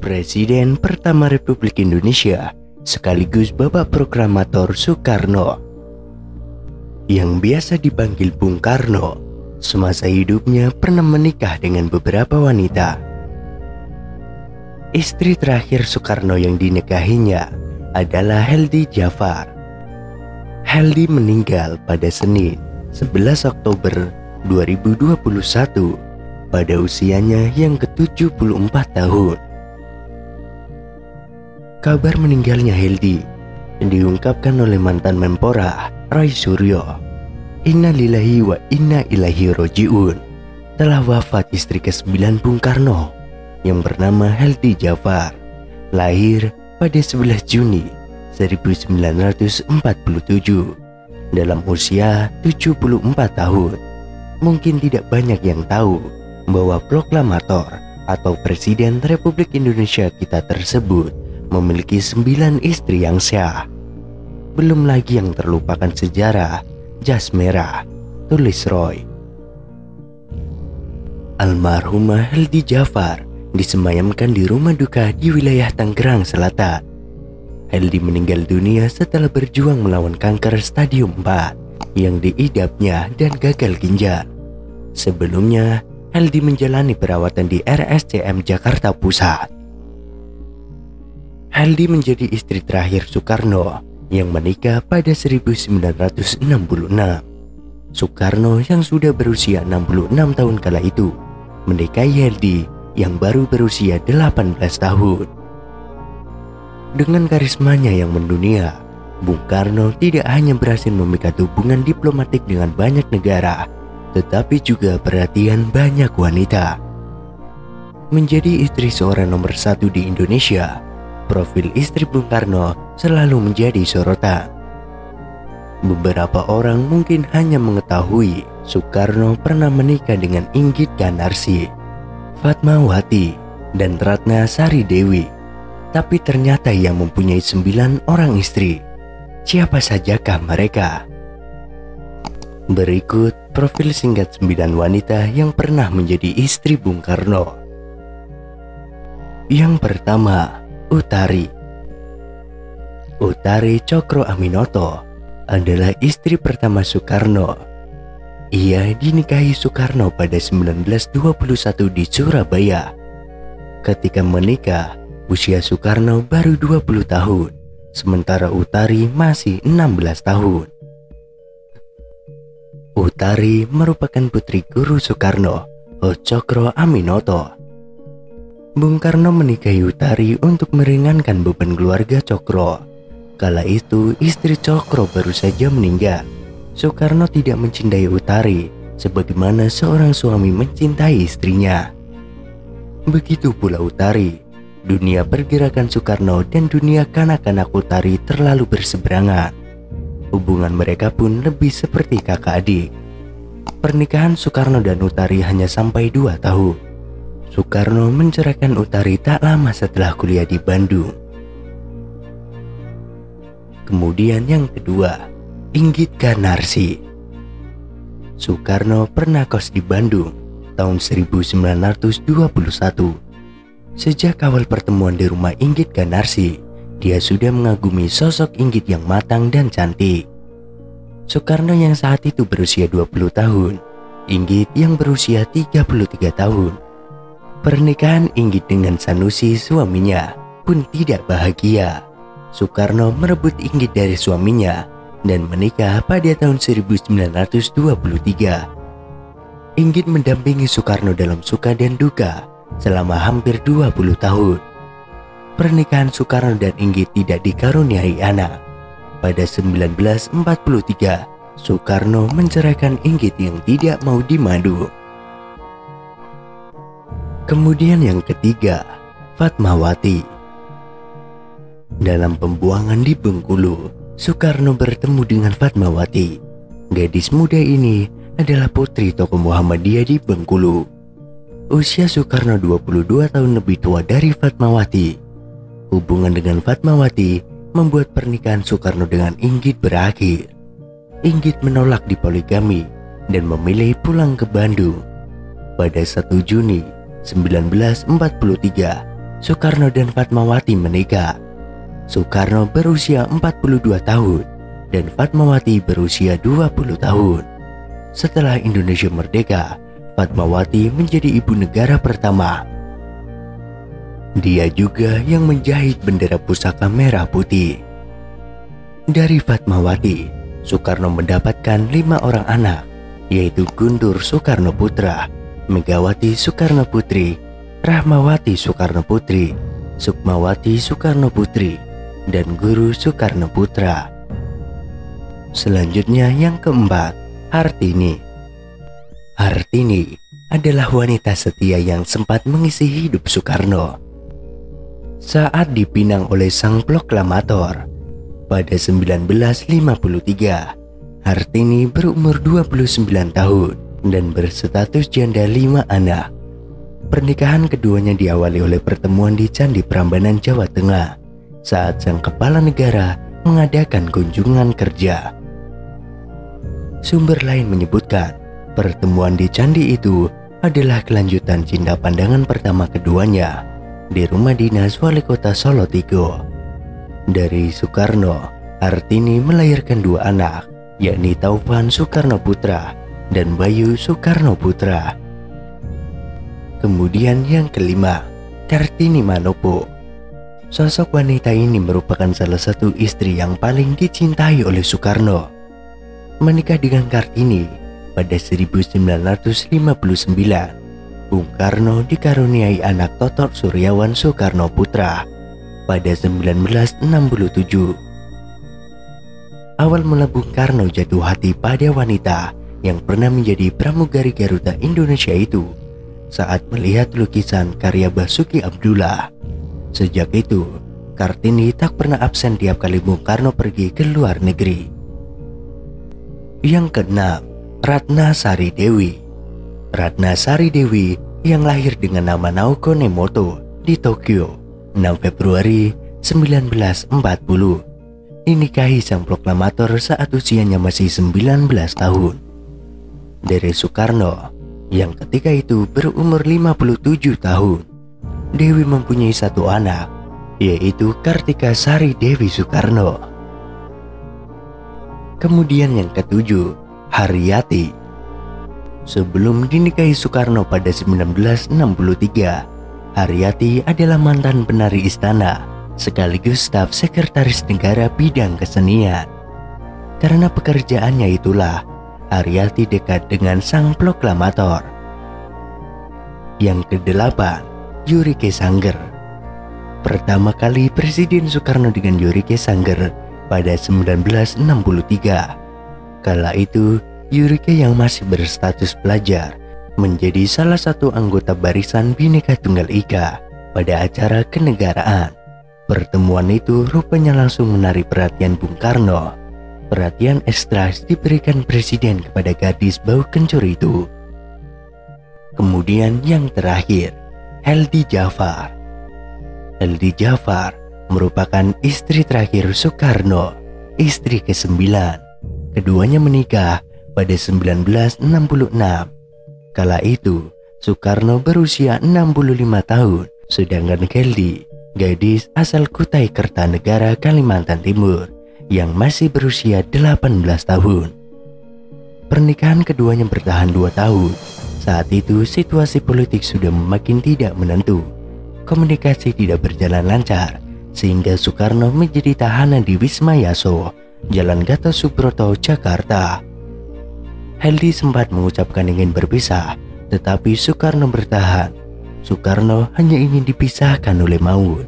Presiden pertama Republik Indonesia sekaligus Bapak Proklamator Soekarno, yang biasa dipanggil Bung Karno, semasa hidupnya pernah menikah dengan beberapa wanita. Istri terakhir Soekarno yang dinikahinya adalah Heldy Jafar. Heldy meninggal pada Senin 11 Oktober 2021 pada usianya yang ke-74 tahun. Kabar meninggalnya Heldy diungkapkan oleh mantan Menpora Roy Suryo. Innalillahi wa inna ilaihi roji'un. Telah wafat istri ke-9 Bung Karno yang bernama Heldy Jafar, lahir pada 11 Juni 1947 dalam usia 74 tahun. Mungkin tidak banyak yang tahu bahwa proklamator atau Presiden Republik Indonesia kita tersebut memiliki 9 istri yang syah. Belum lagi yang terlupakan sejarah jas merah, tulis Roy. Almarhumah Heldy Jafar disemayamkan di rumah duka di wilayah Tangerang Selatan. Heldy meninggal dunia setelah berjuang melawan kanker stadium 4 yang diidapnya dan gagal ginjal. Sebelumnya, Heldy menjalani perawatan di RSCM Jakarta Pusat. Heldy menjadi istri terakhir Soekarno yang menikah pada 1966. Soekarno yang sudah berusia 66 tahun kala itu menikahi Heldy yang baru berusia 18 tahun. Dengan karismanya yang mendunia, Bung Karno tidak hanya berhasil memikat hubungan diplomatik dengan banyak negara, tetapi juga perhatian banyak wanita. Menjadi istri seorang nomor 1 di Indonesia, profil istri Bung Karno selalu menjadi sorotan. Beberapa orang mungkin hanya mengetahui Soekarno pernah menikah dengan Inggit Ganarsi, Fatmawati, dan Ratna Sari Dewi. Tapi ternyata ia mempunyai 9 orang istri. Siapa sajakah mereka? Berikut profil singkat 9 wanita yang pernah menjadi istri Bung Karno. Yang pertama, Utari. Utari Cokro Aminoto adalah istri pertama Soekarno. Ia dinikahi Soekarno pada 1921 di Surabaya. Ketika menikah, usia Soekarno baru 20 tahun, sementara Utari masih 16 tahun. Utari merupakan putri guru Soekarno, Cokro Aminoto. Bung Karno menikahi Utari untuk meringankan beban keluarga Cokro. Kala itu istri Cokro baru saja meninggal. Soekarno tidak mencintai Utari sebagaimana seorang suami mencintai istrinya. Begitu pula Utari. Dunia pergerakan Soekarno dan dunia kanak-kanak Utari terlalu berseberangan. Hubungan mereka pun lebih seperti kakak adik. Pernikahan Soekarno dan Utari hanya sampai 2 tahun. Soekarno menceraikan Utari tak lama setelah kuliah di Bandung. Kemudian yang kedua, Inggit Ganarsi. Soekarno pernah kos di Bandung tahun 1921. Sejak awal pertemuan di rumah Inggit Ganarsi, dia sudah mengagumi sosok Inggit yang matang dan cantik. Soekarno yang saat itu berusia 20 tahun, Inggit yang berusia 33 tahun. Pernikahan Inggit dengan Sanusi suaminya pun tidak bahagia. Soekarno merebut Inggit dari suaminya dan menikah pada tahun 1923. Inggit mendampingi Soekarno dalam suka dan duka selama hampir 20 tahun. Pernikahan Soekarno dan Inggit tidak dikaruniai anak. Pada 1943, Soekarno menceraikan Inggit yang tidak mau dimadu. Kemudian yang ketiga, Fatmawati. Dalam pembuangan di Bengkulu, Soekarno bertemu dengan Fatmawati. Gadis muda ini adalah putri tokoh Muhammadiyah di Bengkulu. Usia Soekarno 22 tahun lebih tua dari Fatmawati. Hubungan dengan Fatmawati membuat pernikahan Soekarno dengan Inggit berakhir. Inggit menolak dipoligami dan memilih pulang ke Bandung. Pada 1 Juni 1943, Soekarno dan Fatmawati menikah. Soekarno berusia 42 tahun dan Fatmawati berusia 20 tahun. Setelah Indonesia merdeka, Fatmawati menjadi ibu negara pertama. Dia juga yang menjahit bendera pusaka merah putih. Dari Fatmawati, Soekarno mendapatkan 5 orang anak, yaitu Guntur Soekarno Putra, Megawati Soekarno Putri, Rahmawati Soekarno Putri, Sukmawati Soekarno Putri, dan Guru Soekarno Putra. Selanjutnya yang keempat, Hartini. Hartini adalah wanita setia yang sempat mengisi hidup Soekarno. Saat dipinang oleh sang proklamator pada 1953, Hartini berumur 29 tahun dan berstatus janda 5 anak. Pernikahan keduanya diawali oleh pertemuan di Candi Prambanan, Jawa Tengah saat sang kepala negara mengadakan kunjungan kerja. Sumber lain menyebutkan pertemuan di candi itu adalah kelanjutan cinta pandangan pertama keduanya di rumah dinas wali kota Solo Tigo. Dari Soekarno, Hartini melahirkan 2 anak, yakni Taufan Soekarno Putra dan Bayu Soekarno Putra. Kemudian yang kelima, Kartini Manopo. Sosok wanita ini merupakan salah satu istri yang paling dicintai oleh Soekarno. Menikah dengan Kartini pada 1959, Bung Karno dikaruniai anak Totok Suryawan Soekarno Putra pada 1967. Awal mula Bung Karno jatuh hati pada wanita yang pernah menjadi pramugari Garuda Indonesia itu saat melihat lukisan karya Basuki Abdullah. Sejak itu, Kartini tak pernah absen tiap kali Bung Karno pergi ke luar negeri. Yang keenam, Ratna Sari Dewi. Ratna Sari Dewi yang lahir dengan nama Naoko Nemoto di Tokyo 6 Februari 1940 dinikahi sang proklamator saat usianya masih 19 tahun. Dari Soekarno yang ketika itu berumur 57 tahun, Dewi mempunyai 1 anak, yaitu Kartika Sari Dewi Soekarno. Kemudian yang ketujuh, Haryati. Sebelum dinikahi Soekarno pada 1963, Haryati adalah mantan penari istana sekaligus staf sekretaris negara bidang kesenian. Karena pekerjaannya itulah, Haryati dekat dengan sang proklamator. Yang kedelapan, Yurike Sangger. Pertama kali Presiden Soekarno dengan Yurike Sangger pada 1963. Kala itu, Yurike yang masih berstatus pelajar menjadi salah satu anggota barisan Bhinneka Tunggal Ika pada acara kenegaraan. Pertemuan itu rupanya langsung menarik perhatian Bung Karno. Perhatian ekstra diberikan Presiden kepada gadis bau kencur itu. Kemudian yang terakhir, Heldi Jafar. Heldi Jafar merupakan istri terakhir Soekarno, istri ke-9. Keduanya menikah pada 1966. Kala itu, Soekarno berusia 65 tahun, sedangkan Heldi, gadis asal Kutai Kertanegara, Kalimantan Timur, yang masih berusia 18 tahun. Pernikahan keduanya bertahan 2 tahun. Saat itu situasi politik sudah makin tidak menentu. Komunikasi tidak berjalan lancar, sehingga Soekarno menjadi tahanan di Wisma Yaso, Jalan Gatot Subroto, Jakarta. Heldi sempat mengucapkan ingin berpisah, tetapi Soekarno bertahan. Soekarno hanya ingin dipisahkan oleh maut.